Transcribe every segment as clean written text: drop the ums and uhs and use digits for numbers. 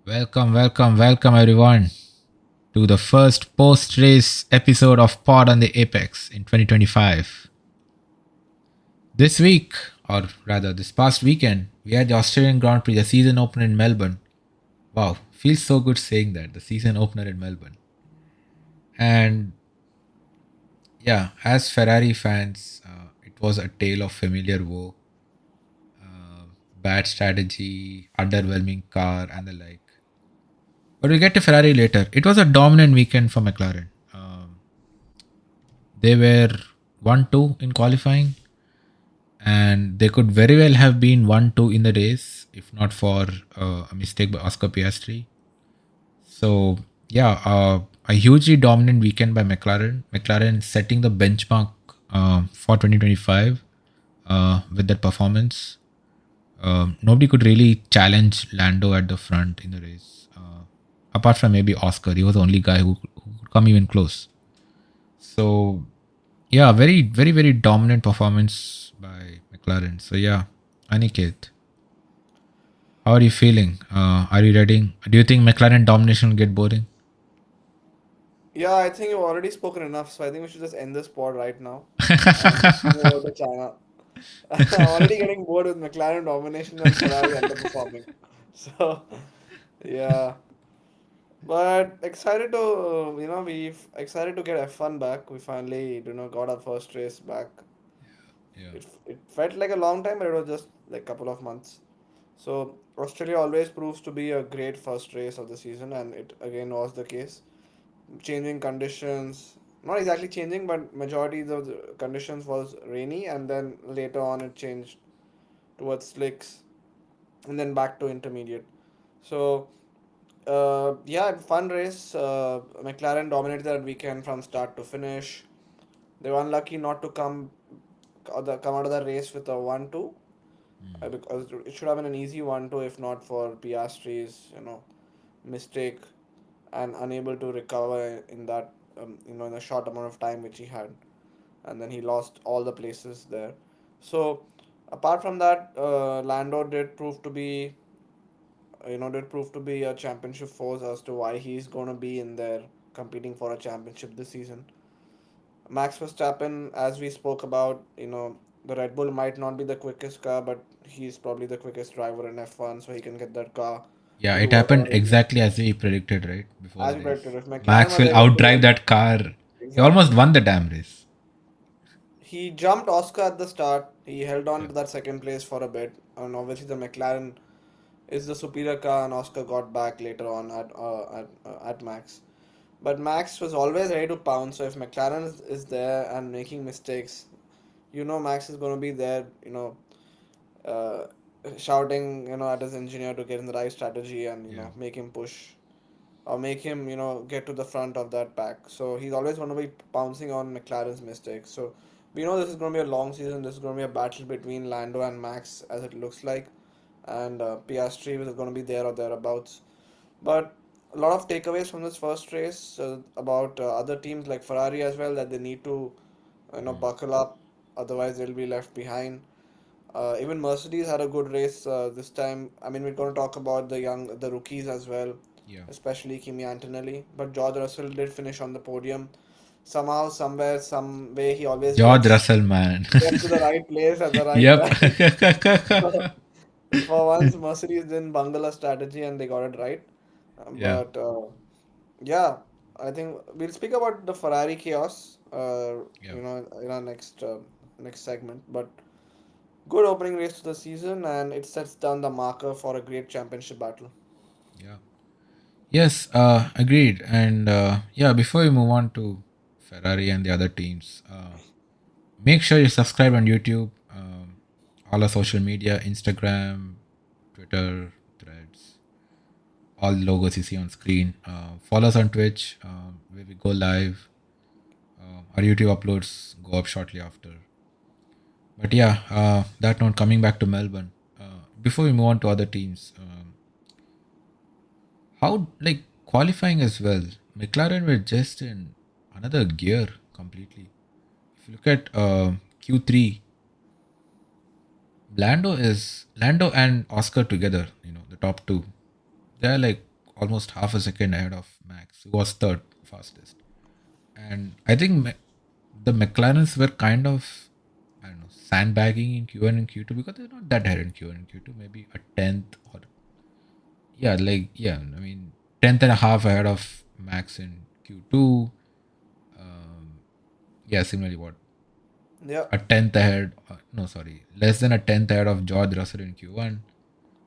Welcome everyone to the first post-race episode of Pod on the Apex in 2025. This week, or rather this past weekend, we had the Australian Grand Prix, the season opener in Melbourne. Wow, feels so good saying that, the season opener in Melbourne. And yeah, as Ferrari fans, it was a tale of familiar woe, bad strategy, underwhelming car, and the like. But we'll get to Ferrari later. It was a dominant weekend for McLaren. They were 1-2 in qualifying, and they could very well have been 1-2 in the race if not for a mistake by Oscar Piastri. So, yeah, a hugely dominant weekend by McLaren. McLaren setting the benchmark for 2025 with that performance. Nobody could really challenge Lando at the front in the race, apart from maybe Oscar. He was the only guy who could come even close. So, yeah, very dominant performance by McLaren. So yeah, Aniket, how are you feeling? Are you ready? Do you think McLaren domination will get boring? Yeah, I think you've already spoken enough, so I think we should just end this pod right now and just move over to China. I'm already getting bored with McLaren domination and Ferrari underperforming. So, yeah. But excited to, we've excited to get F1 back. We finally, got our first race back. Yeah, It felt like a long time, but it was just like a couple of months. So, Australia always proves to be a great first race of the season, and it again was the case. Changing conditions, not exactly changing, but majority of the conditions was rainy, and then later on it changed towards slicks, and then back to intermediate. So yeah, fun race. McLaren dominated that weekend from start to finish. They were unlucky not to come out of the race with a 1-2, because it should have been an easy 1-2 if not for Piastri's mistake and unable to recover in that in a short amount of time which he had, and then he lost all the places there. So apart from that, Lando did prove to be a championship force as to why he's going to be in there competing for a championship this season. Max Verstappen, as we spoke about, the Red Bull might not be the quickest car, but he's probably the quickest driver in F1, so he can get that car yeah, to do it happened whatever it needs. exactly as we predicted, right? Before As the we race, predicted, if McLaren Max was will able to outdrive do that car. He almost exactly. won the damn race. He jumped Oscar at the start. He held on Yeah, to that second place for a bit, and obviously the McLaren is the superior car, and Oscar got back later on at Max. But Max was always ready to pounce. So if McLaren is there and making mistakes, Max is going to be there. Uh, Shouting at his engineer to get in the right strategy and yeah, make him push or make him get to the front of that pack. So he's always going to be pouncing on McLaren's mistakes. So we know this is going to be a long season. This is going to be a battle between Lando and Max, as it looks like, and Piastri is going to be there or thereabouts. But a lot of takeaways from this first race about other teams like Ferrari as well, that they need to buckle up, otherwise they'll be left behind. Even Mercedes had a good race this time. I mean, we're going to talk about the rookies as well, yeah. especially Kimi Antonelli. But George Russell did finish on the podium. Somehow, somewhere, some way, he always George gets Russell, man. gets to the right place at the right Yep. time. For once, Mercedes didn't bungle a strategy and they got it right. Yeah, But yeah, I think we'll speak about the Ferrari chaos, yeah, in our next segment. But good opening race to the season, and it sets down the marker for a great championship battle. yeah. Yes, agreed. And yeah, before we move on to Ferrari and the other teams, make sure you subscribe on YouTube, all our social media, Instagram, Twitter, Threads, all the logos you see on screen. Follow us on Twitch, where we go live. Our YouTube uploads go up shortly after. But yeah, that note, coming back to Melbourne. Before we move on to other teams, how like qualifying as well? McLaren were just in another gear completely. If you look at Q3, Lando and Oscar together. The top two. They're like almost half a second ahead of Max, who was third fastest. And I think the McLarens were kind of, I don't know, sandbagging in Q1 and Q2 because they're not that ahead in Q1 and Q2, maybe a tenth or, yeah, like, yeah, I mean, tenth and a half ahead of Max in Q2. Yeah, similarly, what? Yeah. A tenth ahead, no, sorry, less than a tenth ahead of George Russell in Q1.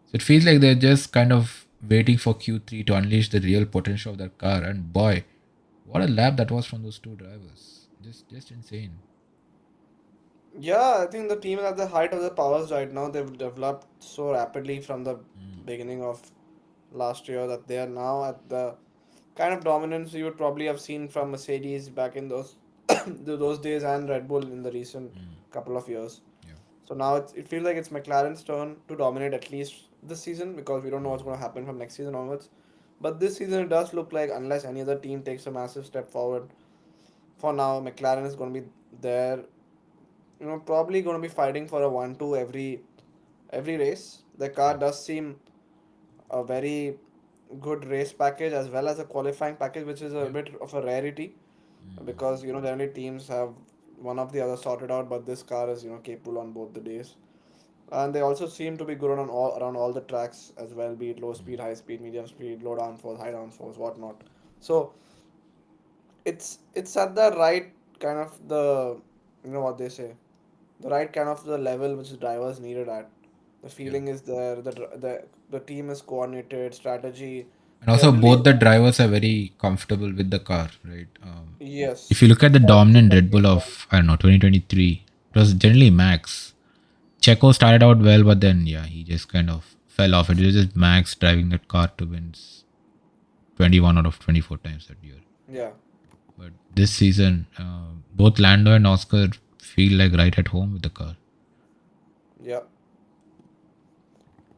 So it feels like they're just kind of waiting for Q3 to unleash the real potential of their car. And boy, what a lap that was from those two drivers. Just insane. Yeah, I think the team is at the height of their powers right now. They've developed so rapidly from the beginning of last year that they are now at the kind of dominance you would probably have seen from Mercedes back in those those days and Red Bull in the recent couple of years. Yeah. So now it feels like it's McLaren's turn to dominate at least this season because we don't know what's going to happen from next season onwards. But this season it does look like unless any other team takes a massive step forward, for now McLaren is going to be there. Probably going to be fighting for a 1-2 every race. The car does seem a very good race package as well as a qualifying package, which is a Yeah. bit of a rarity because generally teams have one of the other sorted out, but this car is capable on both the days. And they also seem to be good on all around all the tracks as well, be it low speed, high speed, medium speed, low downforce, high downforce, whatnot. So it's at the right kind of the what they say, the right kind of the level which the drivers needed at. The Yeah. feeling is there. The team is coordinated, strategy. And They're also, really both the drivers are very comfortable with the car, right? If you yes, look at the exactly. dominant Red That's Bull the point. of, I don't know, 2023, it was generally Max. Checo started out well, but then, yeah, he just kind of fell off. It was just Max driving that car to win 21 out of 24 times that year. Yeah, But this season, both Lando and Oscar feel like right at home with the car. yeah.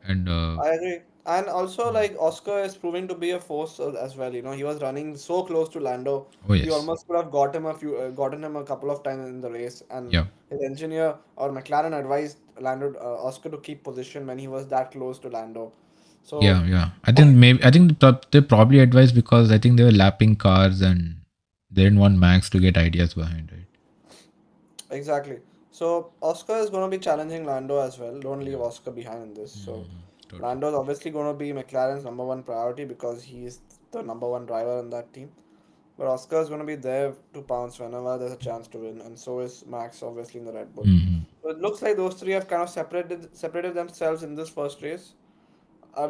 And I agree. And also, like Oscar is proving to be a force as well. He was running so close to Lando. oh He yes, almost could have gotten him a couple of times in the race. And yeah, his engineer or McLaren advised Oscar to keep position when he was that close to Lando. So yeah. I think they probably advised because I think they were lapping cars and they didn't want Max to get ideas behind, right? exactly. So Oscar is going to be challenging Lando as well. Don't leave Yeah, Oscar behind in this. So totally. Lando is obviously going to be McLaren's number one priority because he is the number one driver in that team. But Oscar is going to be there to pounce whenever there's a chance to win, and so is Max, obviously in the Red Bull. Hmm. So it looks like those three have kind of separated themselves in this first race.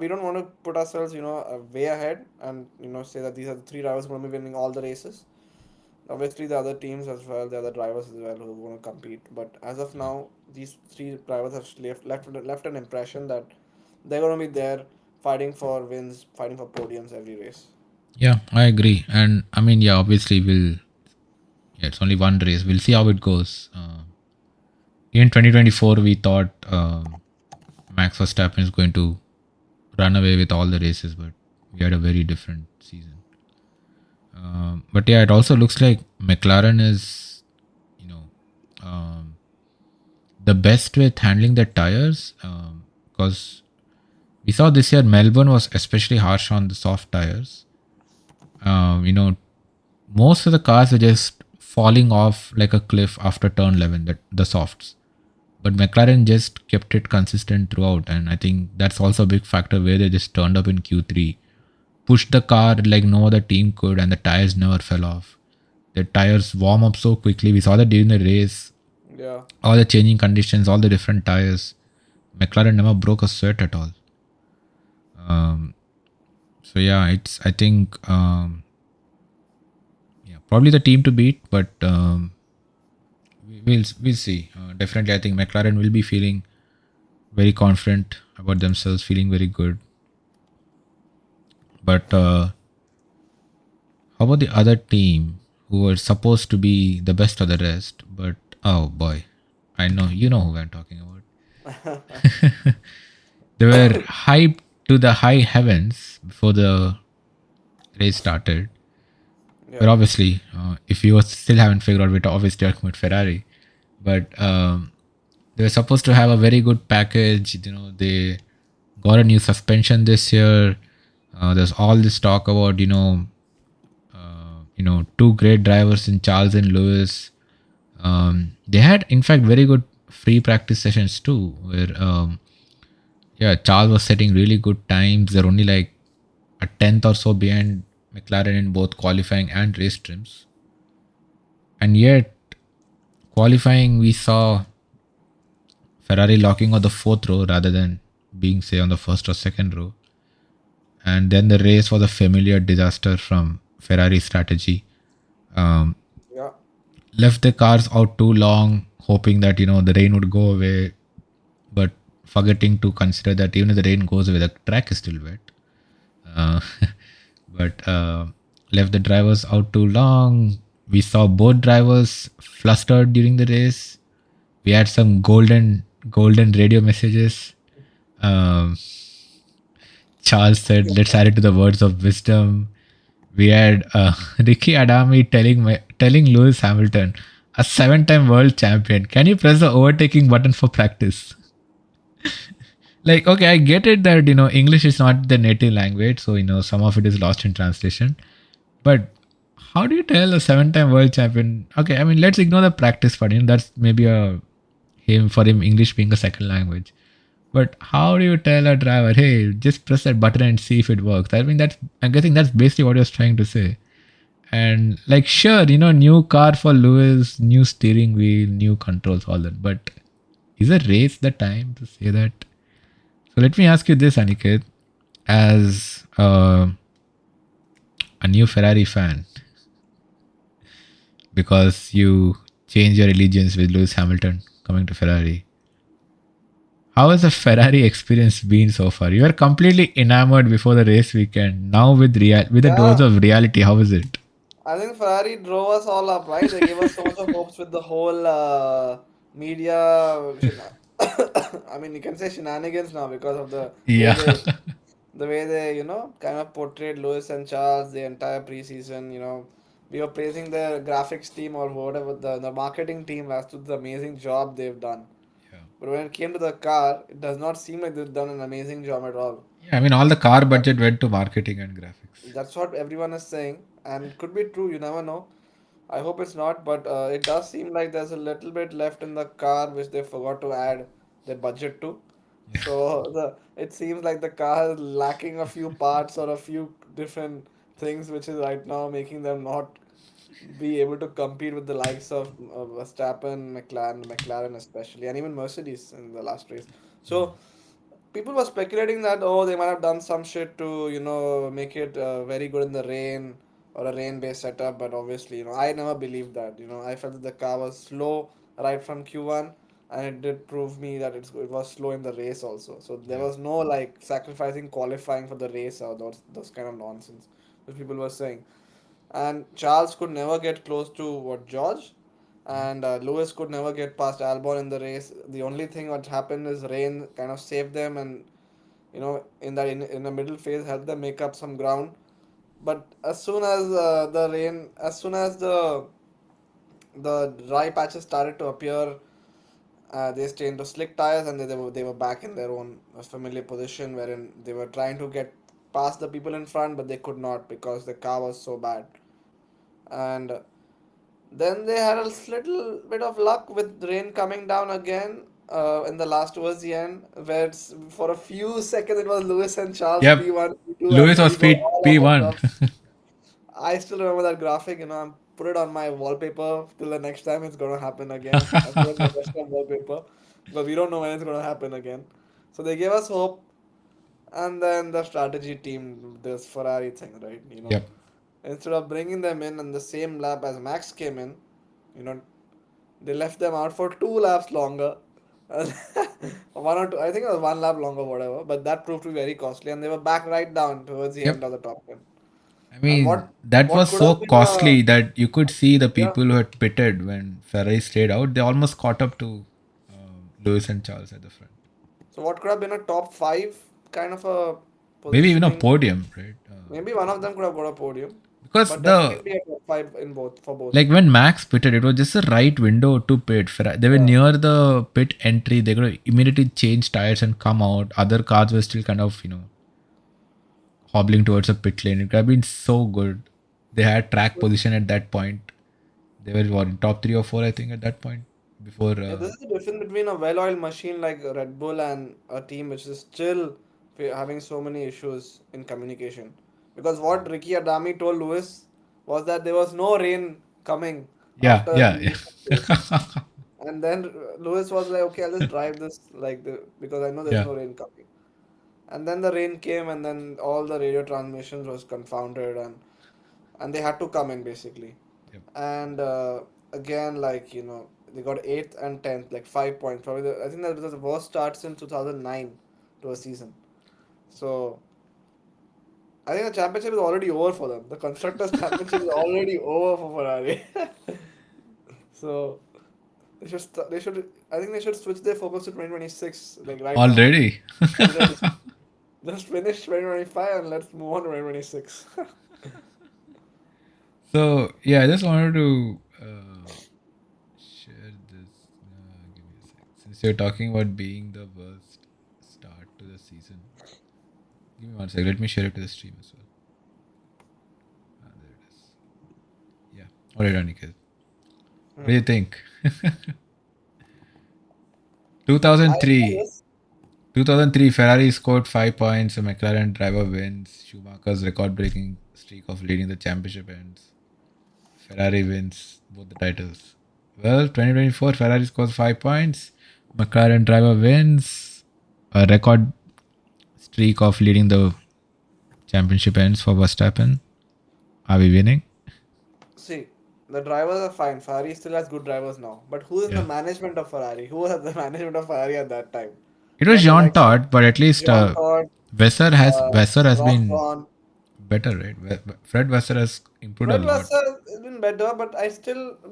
We don't want to put ourselves, way ahead and say that these are the three drivers going to be winning all the races. Obviously, the other teams as well, the other drivers as well who want to compete. But as of Yeah, now, these three drivers have left an impression that they're going to be there fighting for wins, fighting for podiums every race. yeah, I agree. And I mean, yeah, obviously we'll. Yeah, it's only one race. We'll see how it goes. In 2024, we thought Max Verstappen is going to run away with all the races, but we had a very different season. But yeah, it also looks like McLaren is, you know, um, the best with handling their tires because we saw this year Melbourne was especially harsh on the soft tires. You know, most of the cars were just falling off like a cliff after turn 11, the softs. But McLaren just kept it consistent throughout, and I think that's also a big factor where they just turned up in Q3, pushed the car like no other team could, and the tires never fell off. The tires warm up so quickly. We saw that during the race, Yeah. all the changing conditions, all the different tires. McLaren never broke a sweat at all. Um, so yeah, it's I think yeah probably the team to beat, but we'll see. Definitely, I think McLaren will be feeling very confident about themselves, feeling very good. But how about the other team who were supposed to be the best of the rest? But oh boy, I know you know who I'm talking about. They were hyped to the high heavens before the race started. But Yeah. obviously, if you still haven't figured out, we're obviously talking about Ferrari. But they were supposed to have a very good package. You know, they got a new suspension this year. There's all this talk about two great drivers in Charles and Lewis. They had, in fact, very good free practice sessions too, where yeah, Charles was setting really good times. They're only like a tenth or so behind McLaren in both qualifying and race trims, and yet qualifying we saw Ferrari locking on the fourth row rather than being say on the first or second row. And then the race was a familiar disaster from Ferrari strategy. Um, Yeah, Left the cars out too long, hoping that the rain would go away, but forgetting to consider that even if the rain goes away, the track is still wet. Uh, but left the drivers out too long. We saw both drivers flustered during the race. We had some golden radio messages. Um, Charles said, "Let's add it to the words of wisdom." We had Ricky Adami telling Lewis Hamilton, a seven-time world champion, can you press the overtaking button for practice? Like, okay, I get it that English is not the native language, so some of it is lost in translation. But how do you tell a seven-time world champion? Okay, I mean, let's ignore the practice part. That's maybe a him for him English being a second language. But how do you tell a driver, hey, just press that button and see if it works? I mean, I'm guessing that's basically what he was trying to say. And like, sure, new car for Lewis, new steering wheel, new controls, all that. But is a race the time to say that? So let me ask you this, Aniket, as a new Ferrari fan, because you change your allegiance with Lewis Hamilton coming to Ferrari. How has the Ferrari experience been so far? You were completely enamored before the race weekend. Now with a dose yeah. of reality, how is it? I think Ferrari drove us all up, right? They gave us so much of hopes with the whole media. I mean, you can say shenanigans now because of Yeah. the way they, kind of portrayed Lewis and Charles the entire preseason. We were praising the graphics team or whatever the marketing team as to the amazing job they've done. Yeah. But when it came to the car, it does not seem like they've done an amazing job at all. Yeah, I mean, all the car budget went to marketing and graphics. That's what everyone is saying, and it could be true. You never know. I hope it's not, but it does seem like there's a little bit left in the car which they forgot to add their budget to. Yeah. So it seems like the car is lacking a few parts or a few different things, which is right now making them not be able to compete with the likes of Verstappen, McLaren especially, and even Mercedes in the last race. So people were speculating that they might have done some shit to make it very good in the rain or a rain based setup, but obviously I never believed that. I felt that the car was slow right from Q1, and it did prove me that it was slow in the race also. So there Yeah. was no like sacrificing qualifying for the race or those kind of nonsense which people were saying. And Charles could never get close to what George, and Lewis could never get past Albon in the race. The only thing what happened is rain kind of saved them, and in the middle phase helped them make up some ground. But as soon as as soon as the dry patches started to appear, they changed to slick tires, and they were back in their own familiar position, wherein they were trying to get past the people in front, but they could not because the car was so bad. And then they had a little bit of luck with rain coming down again in the last towards the end, where for a few seconds it was Lewis and Charles Yep. P1, P2, and Lewis was we got P all of P1. them. I still remember that graphic. I put it on my wallpaper till the next time it's gonna happen again. I put it on my desktop wallpaper, but we don't know when it's gonna happen again. So they gave us hope, and then the strategy team, this Ferrari thing, right? Yep. Instead of bringing them in the same lap as Max came in, you know, they left them out for 2 laps longer. One or two, I think it was 1 lap longer, whatever. But that proved to be very costly, and they were back right down towards the end Yep. of the top 10. I And mean, what that what was could so have been a costly that you could see the yeah, people who had pitted when Ferrari stayed out. They almost caught up to Lewis and Charles at the front. so what could have been a top five kind of a Maybe even a positioning? podium, right? Maybe one of them could have got a podium, Because but the definitely a top five in both for both. like when Max pitted, it was just the right window to pit. They were Yeah. near the pit entry. They could immediately change tires and come out. Other cars were still kind of hobbling towards a pit lane. It could have been so good. They had track position at that point. They were what, in top 3 or 4, I think, at that point. Before, Yeah, this is the difference between a well-oiled machine like Red Bull and a team which is still having so many issues in communication. Because what Ricky Adami told Lewis was that there was no rain coming yeah, after yeah, the initial phase. yeah, And then Lewis was like, okay, I'll just drive this because I know there's yeah, no rain coming. And then the rain came, and then all the radio transmissions was confounded, and they had to come in basically. yep. And again, like they got eighth and tenth, like 5 points. Probably, I think that was the worst start since 2009 to a season. So I think the championship is already over for them. The constructors' championship is already over for Ferrari. So they should. I think they should switch their focus to 2026, like right now, Already. already. Just finish 2025 and let's move on to 2026. So yeah, I just wanted to share this. Give me a sec. Since you're talking about being the worst start to the season, give me one sec. Let me share it to the stream as well. There it is. Yeah. All right, Aniket. What do you think? I 2003. guess. 2003, Ferrari scored 5 points. A McLaren driver wins. Schumacher's record-breaking streak of leading the championship ends. Ferrari wins both the titles. Well, 2024, Ferrari scores 5 points. McLaren driver wins. A record streak of leading the championship ends for Verstappen. Are we winning? See, the drivers are fine. Ferrari still has good drivers now. But who is in the Yeah. management of Ferrari? Who was at the management of Ferrari at that time? It You was had the Jean likes of Todt, but at least John Todd, Vassar has Ross been Brawn. better, right? Fred Vassar has improved a Fred lot. Vassar has been better, but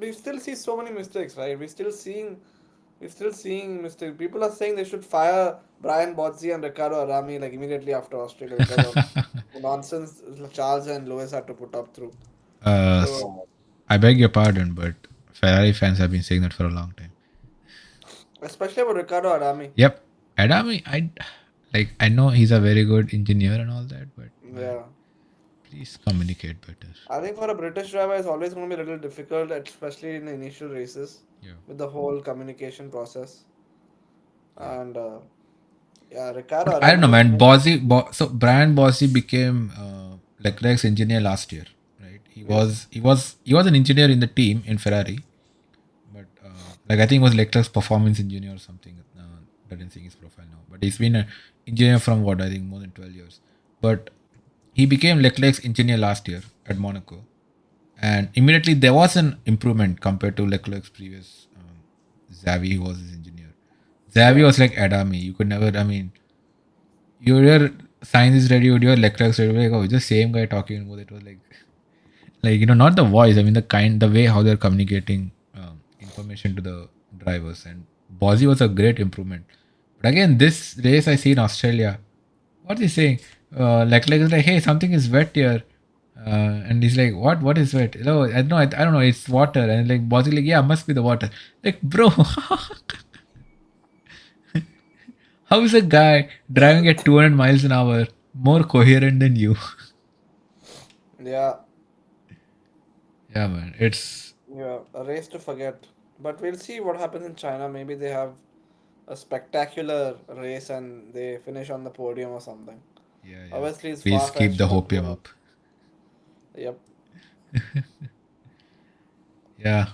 we still see so many mistakes, right? We're still seeing mistakes. People are saying they should fire Brian Bozzi and Ricardo Arami like immediately after Australia because of the nonsense Charles and Lewis had to put up through. Uh, So I beg your pardon, but Ferrari fans have been saying that for a long time. especially about Ricardo Arami. Yep. Adami, I know he's a very good engineer and all that, but man, Yeah. please communicate better. I think for a British driver, it's always going to be a little difficult, especially in the initial races, Yeah. with the whole communication process. Yeah. And yeah, Ricardo But I don't know, Arami, man. So Brian Bossy became Leclerc's engineer last year, right? He yes, was he was he was an engineer in the team in Ferrari, but I think it was Leclerc's performance engineer or something. I didn't see his profile now, but he's been an engineer from what I think more than 12 years. But he became Leclerc's engineer last year at Monaco, and immediately there was an improvement compared to Leclerc's previous Xavi, who was his engineer. Xavi yeah, was like Adami. You could never. I mean, your science is ready, your Leclerc's ready. Like, oh, it's the same guy talking about it. Was not the voice. I mean, the way how they're communicating information to the drivers. And Bozzy was a great improvement. But again, this race I see in Australia, what is he saying? Leclerc is like, hey, something is wet here. And he's like, what? What is wet? No, I don't know. It's water. And like, Bozzy like, yeah, must be the water. Like, bro, how is a guy driving at 200 miles an hour more coherent than you? yeah, Yeah, man. It's yeah, a race to forget. But we'll see what happens in China. Maybe they have a spectacular race and they finish on the podium or something. yeah, yeah. Obviously, it's Please far keep fetched, the but who hopium knows? up. Yep. Yeah.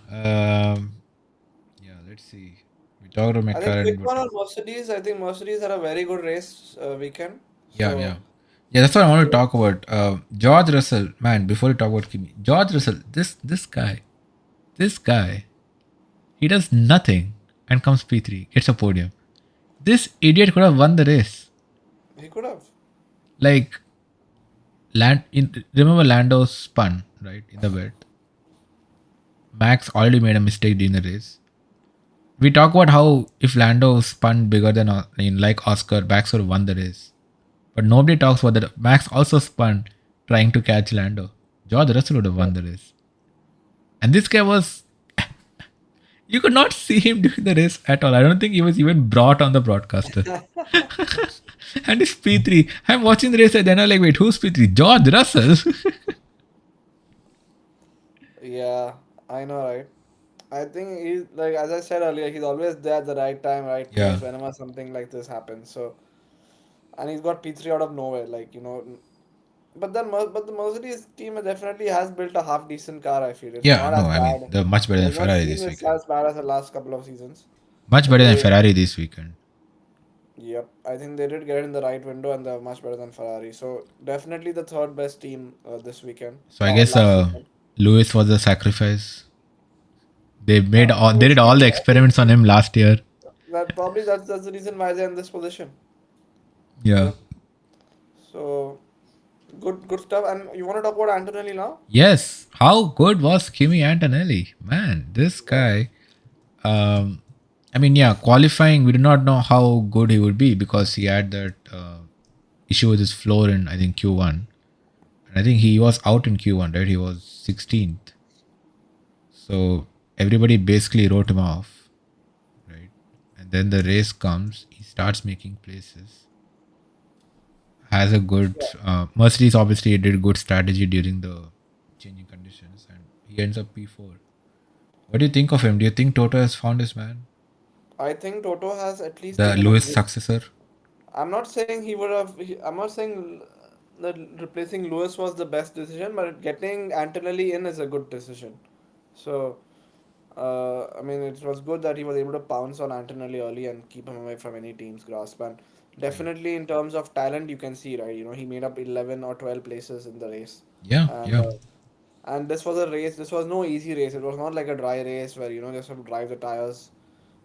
Yeah. Let's see. We talked about I think quick McLaren, but one on Mercedes. I think Mercedes had a very good race weekend. yeah, yeah, So yeah. That's what I want to talk about. George Russell, man. Before we talk about Kimi, George Russell, this guy, he does nothing and comes P3, gets a podium. This idiot could have won the race. he could have. Like remember Lando spun right in the wet. Max already made a mistake during the race. We talk about how if Lando spun bigger than like Oscar, Max would have won the race. But nobody talks about that. Max also spun trying to catch Lando. George Russell would have Yeah. won the race. And this guy was You could not see him during the race at all. I don't think he was even brought on the broadcaster. And it's P3. I'm watching the race and then I'm like, wait, who's P3? George Russell. Yeah, I know, right? I think he's like as I said earlier, he's always there at the right time, right Yeah. place whenever something like this happens. So, and he's got P3 out of nowhere, like But but the Mercedes team definitely has built a half decent car. I feel it's Yeah, not no, as I mean, bad. they're much better It than has not Ferrari seemed this it's weekend. as bad as the last couple of seasons. Much But better than they, Ferrari this weekend. yep, I think they did get it in the right window and they're much better than Ferrari. So definitely the third best team this weekend So I or guess last weekend. Lewis was a sacrifice. They did all Mostly, the I think experiments on him last year. that probably that's the reason why they're in this position. Yeah. Yep. So good stuff. And you want to talk about Antonelli now? Yes. How good was Kimi Antonelli? Man, this Yep. guy. Um, I mean, yeah, qualifying, we did not know how good he would be because he had that issue with his floor in, I think, Q1. And I think he was out in Q1, right? He was 16th. So everybody basically wrote him off, right? And then the race comes, he starts making places, has a good. Yeah. Mercedes obviously did good strategy during the changing conditions, and he ends up P4. What do you think of him? Do you think Toto has found his man? I think Toto has at least The taken a Lewis good. successor? I'm not saying he would have. I'm not saying that replacing Lewis was the best decision, but getting Antonelli in is a good decision. So, I mean, it was good that he was able to pounce on Antonelli early and keep him away from any team's grasp. And Yeah. definitely, in terms of talent, you can see, right? He made up 11 or 12 places in the race. Yeah, And yeah. this was a race. This was no easy race. It was not like a dry race where just have to drive the tires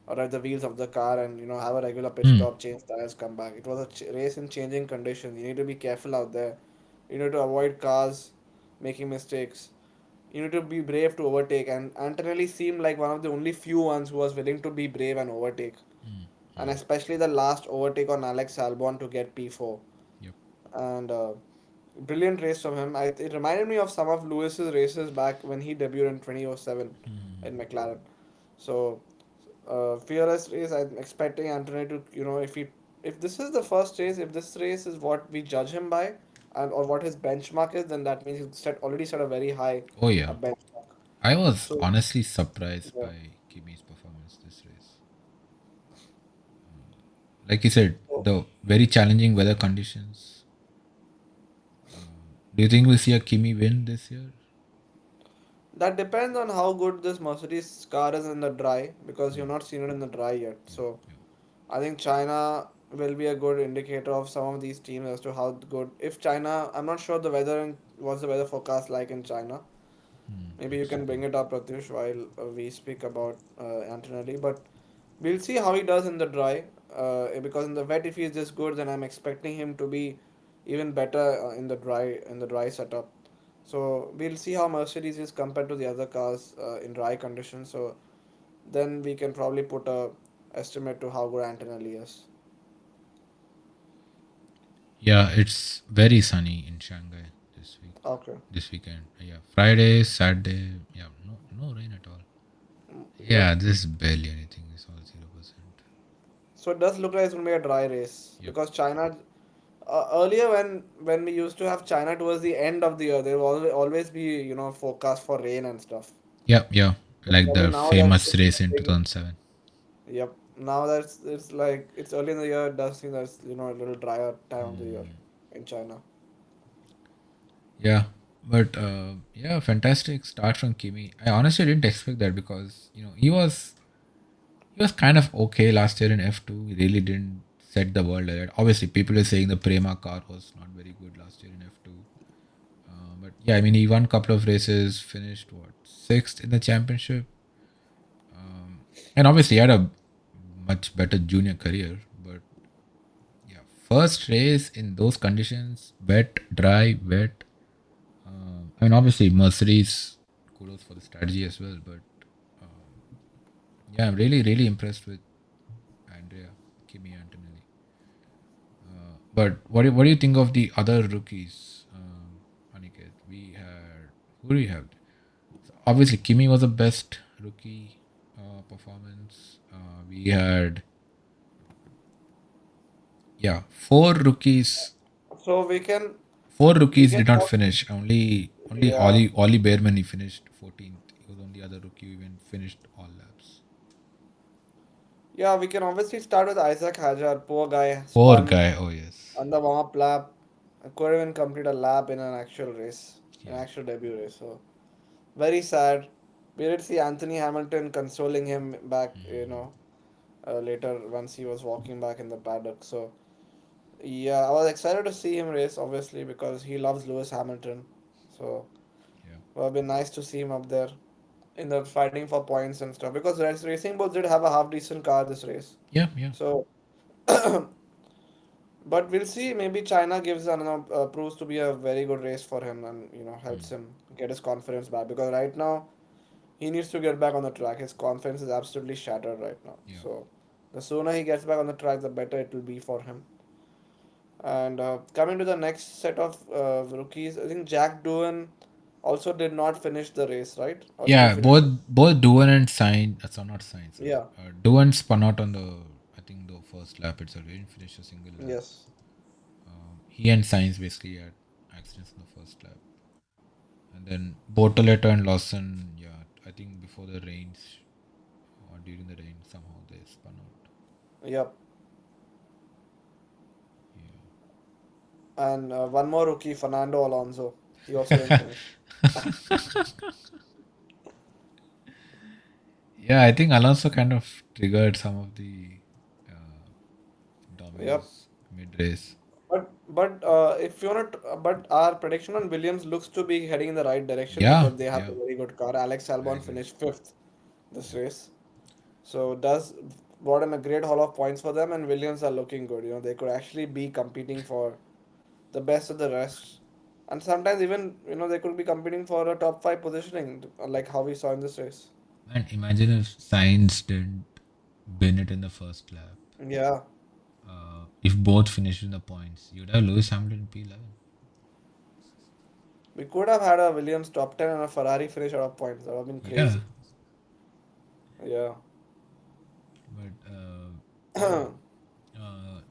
or at the wheels of the car and have a regular pit Hmm. stop, change tires, come back. It was a race in changing conditions. You need to be careful out there. You need to avoid cars making mistakes. You need to be brave to overtake. And Antonelli seemed like one of the only few ones who was willing to be brave and overtake. Hmm. And Hmm. especially the last overtake on Alex Albon to get P4. Yep. And brilliant race from him. It reminded me of some of Lewis's races back when he debuted in 2007 Hmm. in McLaren. So fearless race. I'm expecting Antonio to, if this is the first race, if this race is what we judge him by, and or what his benchmark is, then that means he's already set a very high Oh, yeah. benchmark. I was So honestly surprised yeah. by Kimi's performance this race. Like you said, So the very challenging weather conditions. Do you think we'll see a Kimi win this year? that depends on how good this Mercedes car is in the dry because you've Hmm. not seen it in the dry yet. Yeah, So yeah. I think China will be a good indicator of some of these teams as to how good. If China, I'm not sure what's the weather forecast like in China. Hmm. Maybe you can Absolutely. bring it up, Pratyush, while we speak about Antonelli. But we'll see how he does in the dry. Because in the wet, if he's this good, then I'm expecting him to be even better in the dry setup. So we'll see how Mercedes is compared to the other cars in dry conditions. So then we can probably put a estimate to how good Antonelli is. Yeah, it's very sunny in Shanghai this week. Okay. This weekend. Yeah. Friday, Saturday. Yeah, no rain at all. Yep. Yeah, this is barely anything. It's all 0%. So it does look like it's gonna be a dry race Yep. because China. Earlier, when we used to have China towards the end of the year, there will always be forecast for rain and stuff. Yep, yeah. But Like probably the now that famous it's race in getting, 2007. yep, now that's it's like it's early in the year. It does seem that's a little drier time of the year Hmm. in China. Yeah, but yeah, fantastic start from Kimi. I honestly didn't expect that because he was kind of okay last year in F2. He really didn't set the world like that. Obviously, people are saying the Prema car was not very good last year in F2. But yeah, I mean, he won a couple of races, finished what, sixth in the championship, and obviously he had a much better junior career. But yeah, first race in those conditions, wet, dry, wet. I mean, obviously, Mercedes, kudos for the strategy as well. But yeah, I'm really, really impressed with Andrea, Kimi Antonelli. But what do you think of the other rookies, Aniket? We had, who do we have? So obviously, Kimi was the best rookie. performance. We had, yeah, four rookies. So we can Four we rookies can did not talk. finish. Only Yeah, Ollie Behrman, he finished 14th. He was the only other rookie who even finished all laps. yeah. We can obviously start with Isaac Hajar. Poor guy Poor spun guy. Oh yes. on the warm-up lap. Couldn't even complete a lap in an actual race, an Yeah. actual debut race. So very sad. We did see Anthony Hamilton consoling him back, later once he was walking back in the paddock. So yeah, I was excited to see him race, obviously, because he loves Lewis Hamilton. So Yeah. it would have been nice to see him up there in the fighting for points and stuff. Because Racing Bulls did have a half decent car this race. Yeah. Yeah. So, but we'll see. Maybe China gives another proves to be a very good race for him, and helps Hmm. him get his confidence back. Because right now he needs to get back on the track. His confidence is absolutely shattered right now. Yeah. So the sooner he gets back on the track, the better it will be for him. And coming to the next set of rookies, I think Jack Doohan also did not finish the race, right? Or did he Yeah. finish Both it? both Duan and Sign. Not Sign. Sorry. Yeah. Duan spun out on the, I think, the first lap itself. He didn't finish a single lap. Yes. He and Sainz basically had accidents in the first lap. And then Bortoleto and Lawson, yeah, I think before the rains or during the rain, somehow they spun out. Yep. Yeah. And one more rookie, Fernando Alonso. He also didn't finish. Yeah, I think Alonso kind of triggered some of the uh, Yep. dominoes mid race. But if you want to, but our prediction on Williams looks to be heading in the right direction Yeah, because they have yeah, a very good car. Alex I Albon agree. finished fifth this Yeah. race, so does brought in a great haul of points for them, and Williams are looking good. They could actually be competing for the best of the rest, and sometimes even they could be competing for a top five positioning, like how we saw in this race. And imagine if Sainz didn't win it in the first lap. Yeah, If both finished in the points, you'd have Lewis Hamilton P11. we could have had a Williams top 10 and a Ferrari finish out of points. That would have been Yeah, crazy. Yeah. but yeah, uh,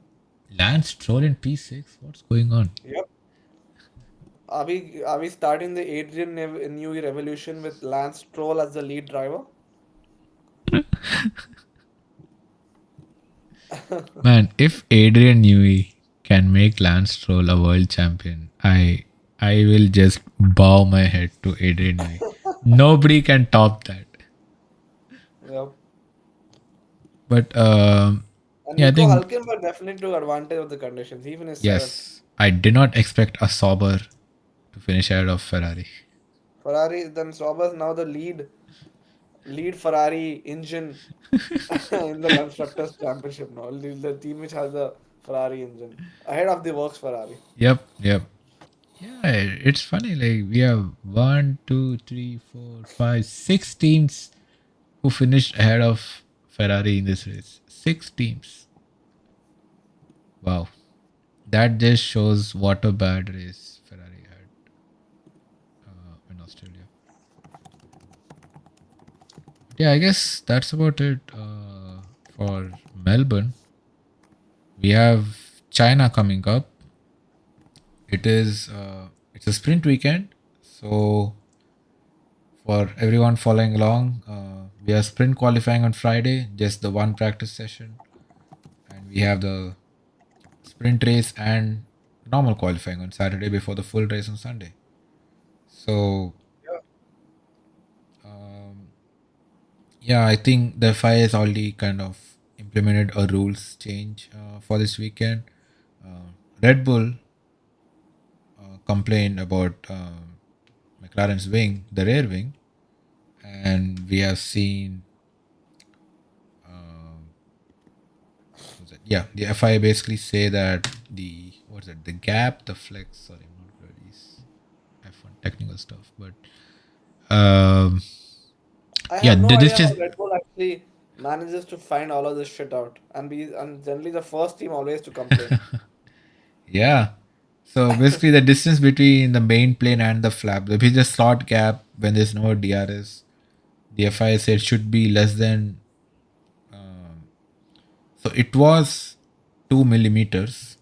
Lance Stroll in P6. What's going on? Yep. Are we starting the Adrian Newey revolution with Lance Stroll as the lead driver? Man, if Adrian Newey can make Lance Stroll a world champion, I will just bow my head to Adrian Newey. Nobody can top that. Yep. But And yeah, I Nico think Hulkenberg definitely took advantage of the conditions. He finished seventh. yes, I did not expect a Sauber to finish ahead of Ferrari. Ferrari then Sauber's now the lead Ferrari engine in the constructors championship now. The team which has the Ferrari engine ahead of the works Ferrari. Yep, yep. Yeah, it's funny. Like we have one, two, three, four, five, six teams who finished ahead of Ferrari in this race. Six teams. Wow. That just shows what a bad race Ferrari had in Australia. But yeah, I guess that's about it for Melbourne. We have China coming up. It's a sprint weekend, so for everyone following along, we have sprint qualifying on Friday, just the one practice session, and we have the sprint race and normal qualifying on Saturday before the full race on Sunday. So Yeah. um, yeah, I think the FIA has already kind of implemented a rules change for this weekend. Red Bull complained about McLaren's wing, the rear wing, and we have seen what was it? Yeah, the FIA basically say that the what's it? The gap, the flex. Sorry, I'm not good at these F1 technical stuff, but um, I yeah, have no this idea how just Red Bull actually manages to find all of this shit out and generally the first team always to complain. yeah. So basically, the distance between the main plane and the flap, there is a slot gap when there's no DRS. the FIA said should be less than. So it was 2 millimeters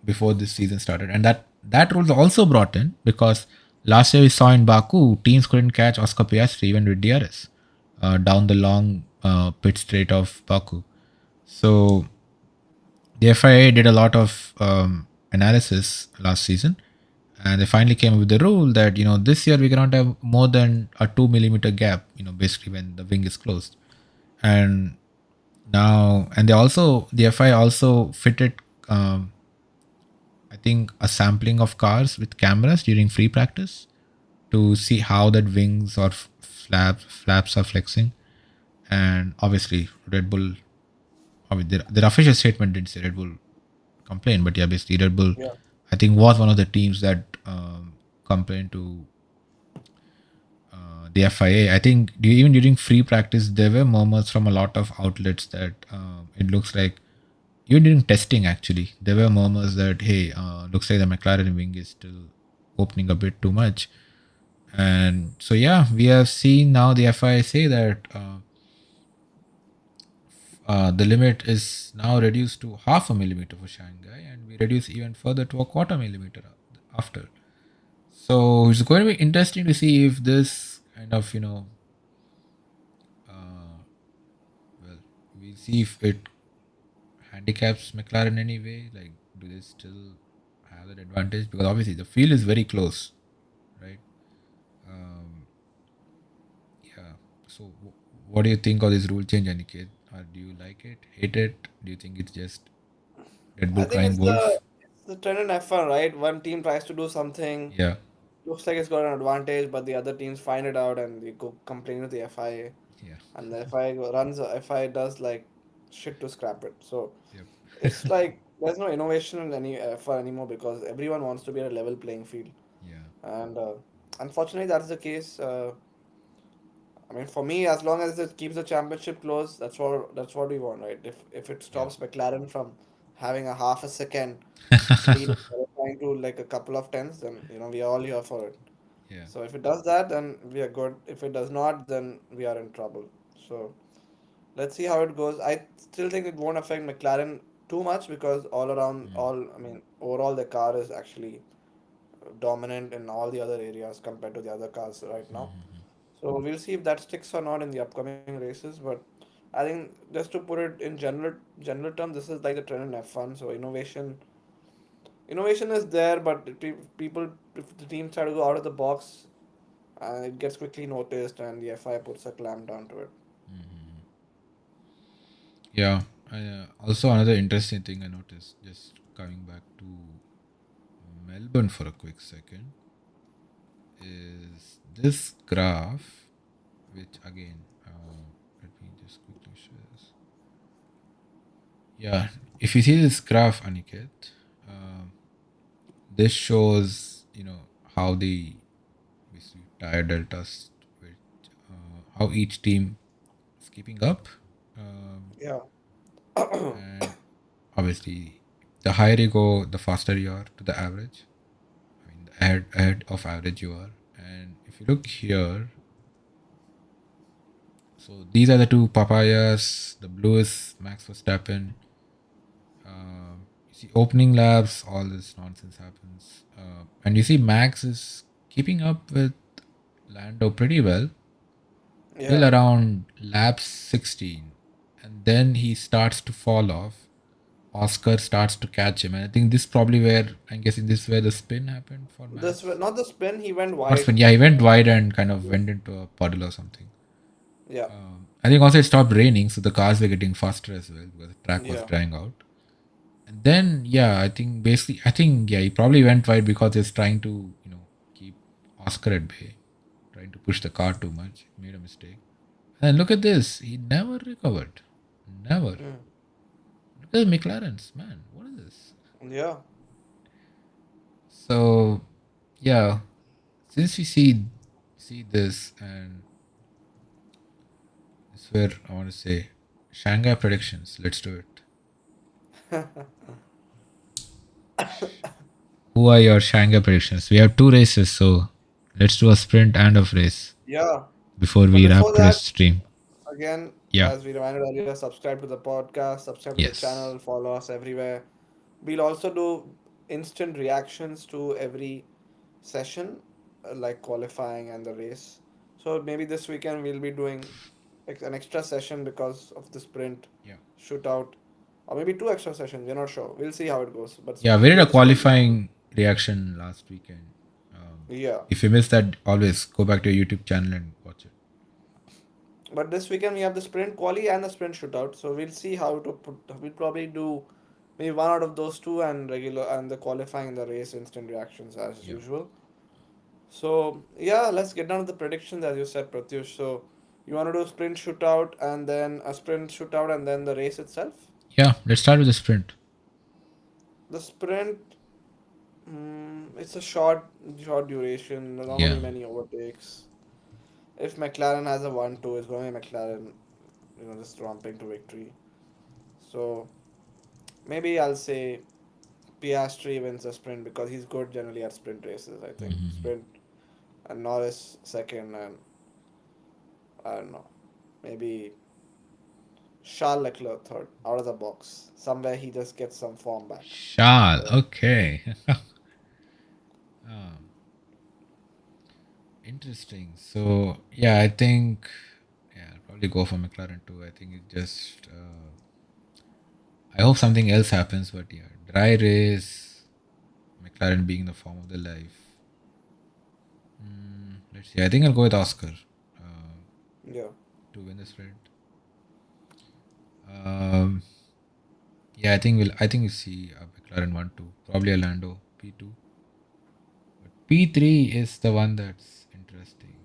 before this season started, and that rule is also brought in because last year we saw in Baku teams couldn't catch Oscar Piastri even with DRS down the long pit straight of Baku. So the FIA did a lot of analysis last season, and they finally came up with the rule that this year we cannot have more than a 2 millimeter gap. Basically when the wing is closed, and now and the FIA also fitted I think a sampling of cars with cameras during free practice to see how that wings or flaps are flexing, and obviously Red Bull. I mean, their official statement didn't say Red Bull complain, but yeah, basically Red Bull, Yeah. I think, was one of the teams that complained to the FIA. I think even during free practice, there were murmurs from a lot of outlets that it looks like, even during testing, actually, there were murmurs that, hey, looks like the McLaren wing is still opening a bit too much. And so, yeah, we have seen now the FIA say that the limit is now reduced to half a millimeter for Shanghai, and we reduce even further to a quarter millimeter after. So it's going to be interesting to see if this kind of, well, we'll see if it handicaps McLaren anyway. Like, do they still have that advantage? Because obviously the field is very close, right? Um, yeah. So, what do you think of this rule change, Aniket? Or do you like it, hate it? Do you think it's just Red Bull I think crying wolf? it's the trend in F1, right? One team tries to do something, Yeah, looks like it's got an advantage, but the other teams find it out and they go complain to the FIA, yeah, and the FIA does like shit to scrap it. So yep, it's like there's no innovation in any F1 anymore because everyone wants to be at a level playing field, yeah, and unfortunately that's the case. I mean, for me, as long as it keeps the championship close, that's what we want, right? If it yep, stops McLaren from having a half a second lead in qualifying to like a couple of tenths, then we are all here for it. yeah, So if it does that, then we are good. If it does not, then we are in trouble. So let's see how it goes. I still think it won't affect McLaren too much because mm, I mean, overall the car is actually dominant in all the other areas compared to the other cars right now. So we'll see if that sticks or not in the upcoming races. But I think just to put it in general terms, this is like the trend in F1. So innovation is there, but people, if the teams try to go out of the box, it gets quickly noticed, and the FI puts a clamp down to it. yeah. Also, another interesting thing I noticed, just coming back to Melbourne for a quick second, is this graph, which again, let me just quickly share this. Yeah, if you see this graph, Aniket, uh, this shows how the basically tire deltas, which how each team is keeping up, Yeah. and obviously the higher you go, the faster you are to the average. I mean, the ahead of average you are. And if you look here, so these are the two papayas. The blue is Max Verstappen. You see opening laps, all this nonsense happens, and you see Max is keeping up with Lando pretty well till Yeah. around lap 16, and then he starts to fall off. Oscar starts to catch him, and I think this probably where I'm guessing this is where the spin happened for Max. Not the spin. He went Not wide. spin, yeah, he went wide and kind of went into a puddle or something. Yeah. I think also it stopped raining, so the cars were getting faster as well because the track was Yeah. drying out. And then, yeah, I think, yeah, he probably went wide because he's trying to, keep Oscar at bay, trying to push the car too much. Made a mistake. And look at this. He never recovered. Never. Mm. Look at the McLarens, man. What is this? Yeah. So, yeah, since we see this, and this is where I want to say Shanghai predictions. Let's do it. Who are your Shanghai predictions? We have two races, so let's do a sprint and a race. Yeah. before But we before wrap today's that, stream. again, Yeah. as we reminded earlier, subscribe to the podcast, subscribe to the Yes. channel, follow us everywhere. We'll also do instant reactions to every session, like qualifying and the race. So maybe this weekend we'll be doing an extra session because of the sprint Yeah. shootout, or maybe two extra sessions. We're not sure. We'll see how it goes. But Yeah, we did do a the sprint. qualifying reaction last weekend. Yeah. If you missed that, always go back to your YouTube channel and watch it. But this weekend we have the sprint quali and the sprint shootout. So we'll see how to put. We'll probably do maybe one out of those two and regular and the qualifying and the race instant reactions as Yeah. usual. So yeah, let's get down to the predictions as you said, Pratyush. So you want to do sprint shootout and then a sprint shootout and then the race itself. Yeah, let's start with the sprint. The sprint, it's a short duration. There's not gonna Yeah. be many overtakes. If McLaren has a 1-2, it's going to be McLaren, just romping to victory. So maybe I'll say Piastri wins the sprint because he's good generally at sprint races. I think sprint and Norris second, and I don't know, maybe Charles Leclerc third out of the box. Somewhere he just gets some form back. Shal. So Okay. Interesting. So yeah, I think I'll probably go for McLaren too. I think it just I hope something else happens, but yeah, dry race, McLaren being the form of the life. Let's see. I think I'll go with Oscar yeah, to win the sprint. Um, yeah, I think we'll see McLaren 1-2, probably a Lando P2. But P3 is the one that's interesting.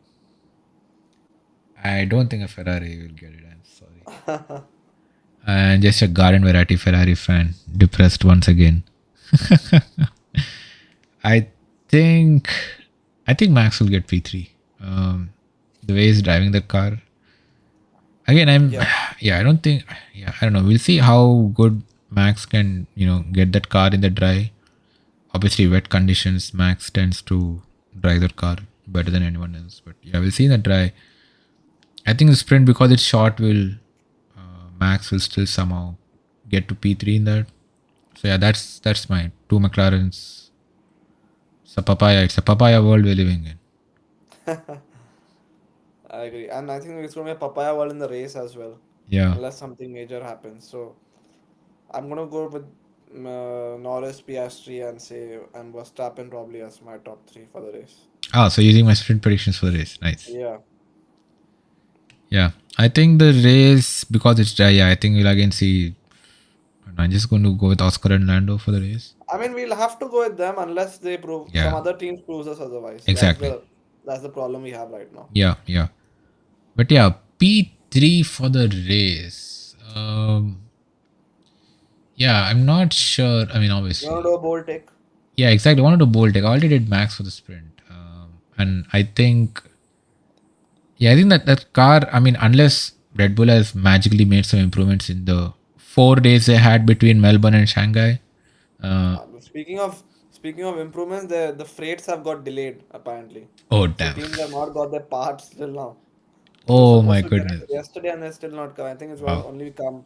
I don't think a Ferrari will get it. I'm sorry. And just a garden variety Ferrari fan, depressed once again. I think I think Max will get P3. The way he's driving the car. Again, yeah, I don't think I don't know. We'll see how good Max can, get that car in the dry. Obviously wet conditions, Max tends to drive that car better than anyone else. But yeah, we'll see in the dry. I think the sprint, because it's short, will Max will still somehow get to P3 in that. So yeah, that's my two McLarens. It's a papaya world we're living in. I agree. And I think it's going to be a papaya world in the race as well, Yeah. unless something major happens. So I'm going to go with Norris, Piastri, and Verstappen probably as my top three for the race. So using my sprint predictions for the race. Nice. Yeah. Yeah. I think the race, because it's dry, I think we'll again see. I'm just going to go with Oscar and Lando for the race. I mean, we'll have to go with them unless they prove some Yeah. other teams proves us otherwise. Exactly. That's the problem we have right now. Yeah. Yeah. But yeah, P3 for the race. Yeah, I'm not sure. I mean, You want obviously. to do a bold take? Yeah, exactly. I wanted to bold take. I already did Max for the sprint. And I think, I think that car, I mean, unless Red Bull has magically made some improvements in the 4 days they had between Melbourne and Shanghai. Speaking of improvements, the freights have got delayed apparently. Oh, So damn. teams have not got their parts till now. It was Oh, my supposed to get goodness. yesterday and they're still not come. I think it's going to Wow. only come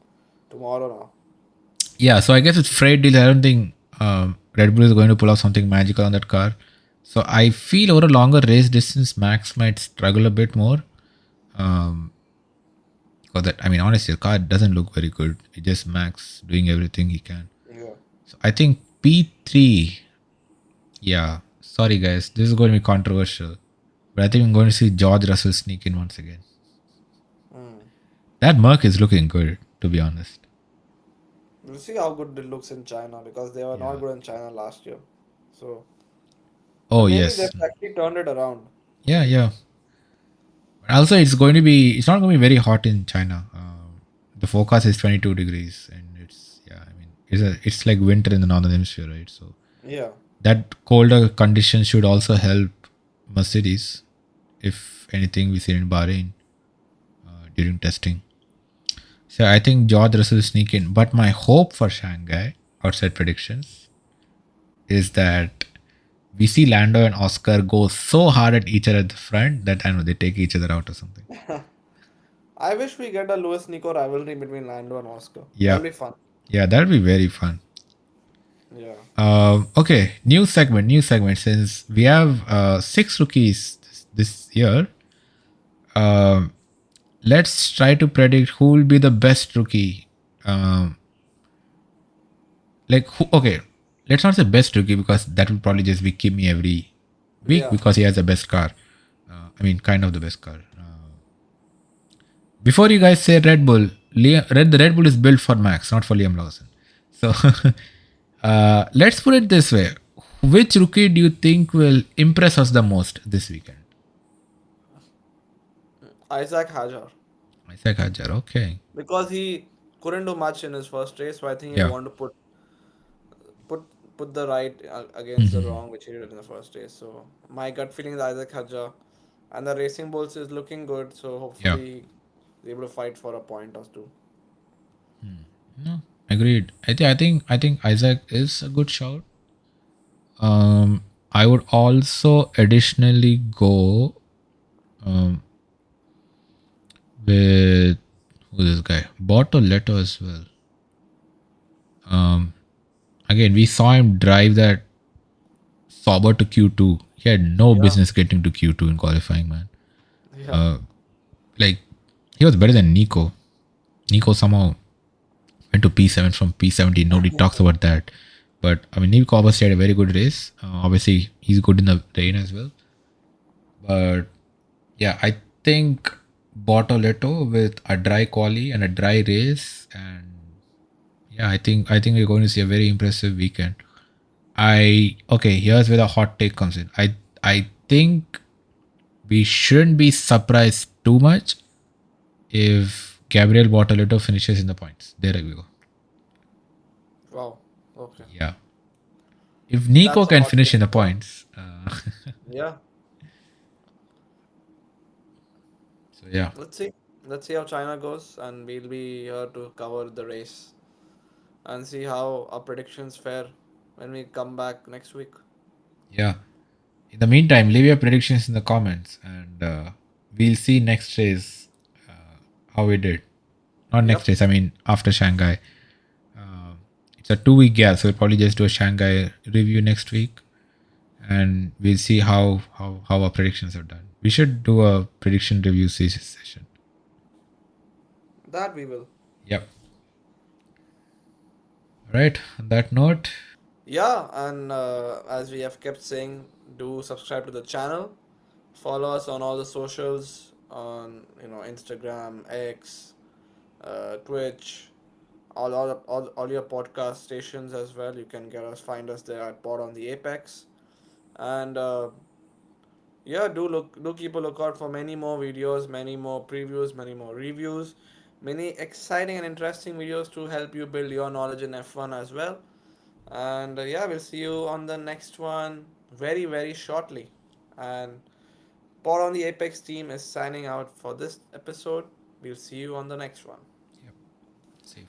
tomorrow now. Yeah, so I guess it's freight deal. I don't think Red Bull is going to pull off something magical on that car. So I feel over a longer race distance, Max might struggle a bit more. Because that, I mean, honestly, the car doesn't look very good. It's just Max doing everything he can. Yeah. So I think P3. Yeah, sorry guys, this is going to be controversial, but I think I'm going to see George Russell sneak in once again. Hmm. That Merc is looking good, to be honest. We'll see how good it looks in China because they were not Yeah. good in China last year. So, Oh but maybe yes. they've actually turned it around. Yeah, yeah. Also, it's going to be. It's not going to be very hot in China. The forecast is 22 degrees, and it's like winter in the northern hemisphere, right? So Yeah. that colder condition should also help Mercedes, if anything we see in Bahrain during testing. So I think George Russell will sneak in. But my hope for Shanghai outside predictions is that We see Lando and Oscar go so hard at each other at the front that I know they take each other out or something. I wish we get a Lewis Nico rivalry between Lando and Oscar. Yeah, That'll be fun. yeah, that'll be very fun. Yeah. Okay, new segment, new segment. Since we have six rookies this year, um, let's try to predict who will be the best rookie. Um, like, who, okay, let's not say best rookie because that will probably just be Kimi every week Yeah. because he has the best car. I mean, kind of the best car. Before you guys say Red Bull, the Red Bull is built for Max, not for Liam Lawson. So let's put it this way: which rookie do you think will impress us the most this weekend? Isaac Hajar. Isaac Hajar. Okay. Because he couldn't do much in his first race, so I think he'll Yeah. want to put put the right against the Mhm. wrong, which he did in the first race. So my gut feeling is Isaac Hajar, and the Racing Bulls is looking good. So Yeah. hopefully he's able to fight for a point or two. No, agreed. I think Isaac is a good shout. I would also additionally go um, with who's this guy? Bortoletto as well. Um, Again, we saw him drive that Sauber to Q2. He had no Yeah, business getting to Q2 in qualifying, man. yeah, Uh, like he was better than Nico. Nico somehow went to P7 from P17. Nobody talks about that. But I mean, Nico obviously had a very good race. Obviously, he's good in the rain as well. But yeah, I think Bortoletto with a dry quali and a dry race, and yeah, I think we're going to see a very impressive weekend. I okay. Here's where the hot take comes in. I think we shouldn't be surprised too much if Gabriel Bortoletto finishes in the points. There we go. wow, okay, Yeah. If Nico that's a can hot finish take. in the Yeah, points, yeah. so yeah, Let's see, let's see how China goes, and we'll be here to cover the race and see how our predictions fare when we come back next week. yeah. In the meantime, leave your predictions in the comments, and we'll see next race how we did. Not next Yep, race. I mean after Shanghai. It's a 2 week gap, so we'll probably just do a Shanghai review next week, and we'll see how our predictions are done. We should do a prediction review session. that we will. Yep. All right. On that note, Yeah, and as we have kept saying, do subscribe to the channel. Follow us on all the socials on Instagram, X, Twitch, all your podcast stations as well. You can find us there at Pod on the Apex, and yeah, do keep a lookout for many more videos, many more previews, many more reviews, many exciting and interesting videos to help you build your knowledge in F1 as well. And yeah, we'll see you on the next one very, very shortly. And Paul on the Apex team is signing out for this episode. We'll see you on the next one. yep. Safe.